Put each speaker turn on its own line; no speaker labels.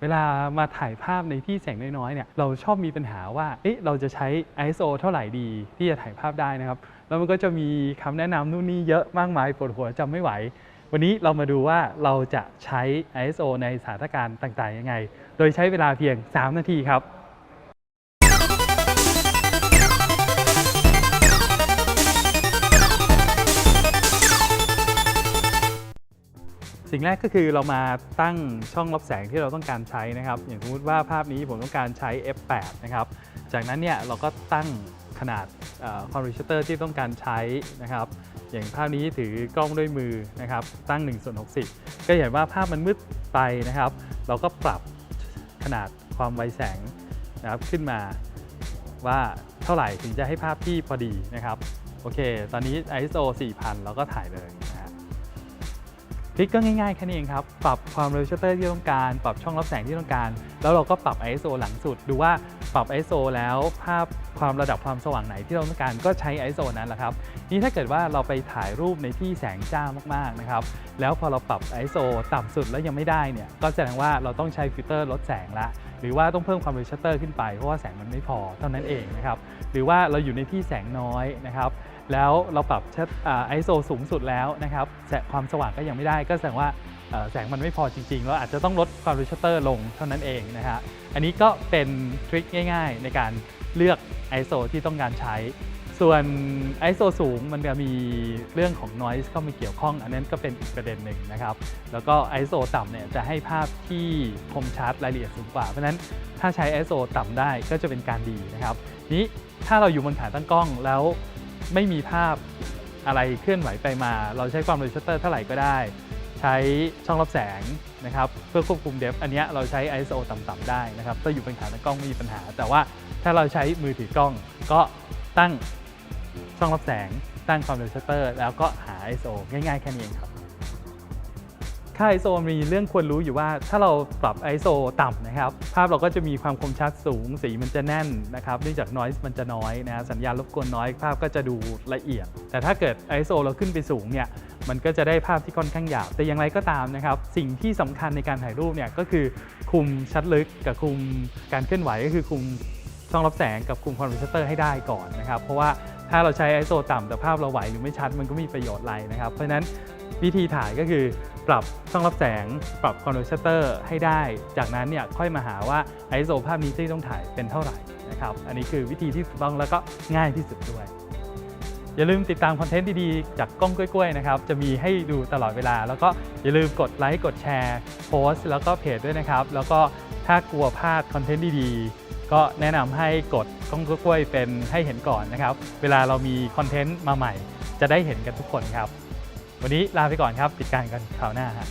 เวลามาถ่ายภาพในที่แสงน้อยๆเนี่ยเราชอบมีปัญหาว่าเราจะใช้ ISO เท่าไหร่ดีที่จะถ่ายภาพได้นะครับแล้วมันก็จะมีคำแนะนำนู่นนี่เยอะมากมายปวดหัวจำไม่ไหววันนี้เรามาดูว่าเราจะใช้ ISO ในสถานการณ์ต่างๆยังไงโดยใช้เวลาเพียง3 นาทีครับสิ่งแรกก็คือเรามาตั้งช่องรับแสงที่เราต้องการใช้นะครับอย่างสมมติว่าภาพนี้ผมต้องการใช้ f8 นะครับจากนั้นเนี่ยเราก็ตั้งขนาดความรีเชเตอร์ที่ต้องการใช้นะครับอย่างภาพนี้ถือกล้องด้วยมือนะครับตั้ง1/60ก็เห็นว่าภาพมันมืดไปนะครับเราก็ปรับขนาดความไวแสงนะครับขึ้นมาว่าเท่าไหร่ถึงจะให้ภาพที่พอดีนะครับโอเคตอนนี้ ISO 4000เราก็ถ่ายเลยทริคก็ง่ายๆแค่นี้เองครับปรับความเร็วชัตเตอร์ที่ต้องการปรับช่องรับแสงที่ต้องการแล้วเราก็ปรับ ISO หลังสุดดูว่าปรับ ISO แล้วภาพความระดับความสว่างไหนที่เราต้องการก็ใช้ ISO นั้นแหละครับนี่ถ้าเกิดว่าเราไปถ่ายรูปในที่แสงจ้ามากๆนะครับแล้วพอเราปรับ ISO ต่ำสุดแล้วยังไม่ได้เนี่ยก็แสดงว่าเราต้องใช้ฟิลเตอร์ลดแสงละหรือว่าต้องเพิ่มความเร็วชัตเตอร์ขึ้นไปเพราะว่าแสงมันไม่พอเท่านั้นเองนะครับหรือว่าเราอยู่ในที่แสงน้อยนะครับแล้วเราปรับISO สูงสุดแล้วนะครับความสว่างก็ยังไม่ได้ก็แสดงว่าแสงมันไม่พอจริงๆแล้วอาจจะต้องลดความเร็วชัตเตอร์ลงเท่านั้นเองนะฮะอันนี้ก็เป็นทริคง่ายๆในการเลือก ISO ที่ต้องการใช้ส่วน ISO สูงมันจะมีเรื่องของ noise เข้ามาเกี่ยวข้องอันนั้นก็เป็นอีกประเด็นหนึ่งนะครับแล้วก็ ISO ต่ำเนี่ยจะให้ภาพที่คมชัดรายละเอียดสูงกว่าเพราะฉะนั้นถ้าใช้ ISO ต่ำได้ก็จะเป็นการดีนะครับนี้ถ้าเราอยู่บนขาตั้งกล้องแล้วไม่มีภาพอะไรเคลื่อนไหวไปมาเราใช้ความเร็วชัตเตอร์เท่าไหร่ก็ได้ใช้ช่องรับแสงนะครับเพื่อควบคุมเดฟอันนี้เราใช้ ISO ต่ำๆได้นะครับถ้าอยู่บนขาตั้งกล้องไม่มีปัญหาแต่ว่าถ้าเราใช้มือถือกล้องก็ตั้งช่องรับแสงตั้งความเร็วชัตเตอร์แล้วก็หา ISO ง่ายๆแค่นี้เองครับค่า ISO มีเรื่องควรรู้อยู่ว่าถ้าเราปรับ ISO ต่ำนะครับภาพเราก็จะมีความคมชัดสูงสีมันจะแน่นนะครับเนื่องจาก noise มันจะน้อยนะสัญญาณรบกวนน้อยภาพก็จะดูละเอียดแต่ถ้าเกิด ISO เราขึ้นไปสูงเนี่ยมันก็จะได้ภาพที่ค่อนข้างหยาบแต่อย่างไรก็ตามนะครับสิ่งที่สำคัญในการถ่ายรูปเนี่ยก็คือคุมชัดลึกกับคุมการเคลื่อนไหวก็คือคุมช่องรับแสงกับคุมความเร็วชัตเตอร์ให้ได้ก่อนนะครับเพราะว่าถ้าเราใช้ ISO ต่ำแต่ภาพเราไหวหรือไม่ชัดมันก็มีประโยชน์อะไรนะครับเพราะฉะนั้นวิธีถ่ายก็คือปรับช่องรับแสงปรับความเร็วชัตเตอร์ให้ได้จากนั้นเนี่ยค่อยมาหาว่า ISO ภาพนี้ที่ต้องถ่ายเป็นเท่าไหร่นะครับอันนี้คือวิธีที่ถูกต้องแล้วก็ง่ายที่สุดด้วยอย่าลืมติดตามคอนเทนต์ดีๆจากกล้องกล้วยๆนะครับจะมีให้ดูตลอดเวลาแล้วก็อย่าลืมกดไลค์กดแชร์โพสต์แล้วก็เพจด้วยนะครับแล้วก็ถ้ากลัวพลาดคอนเทนต์ดีๆก็แนะนำให้กดกล้องกล้วยๆเป็นให้เห็นก่อนนะครับเวลาเรามีคอนเทนต์มาใหม่จะได้เห็นกันทุกคนครับวันนี้ลาไปก่อนครับปิดการกันคราวหน้าฮะ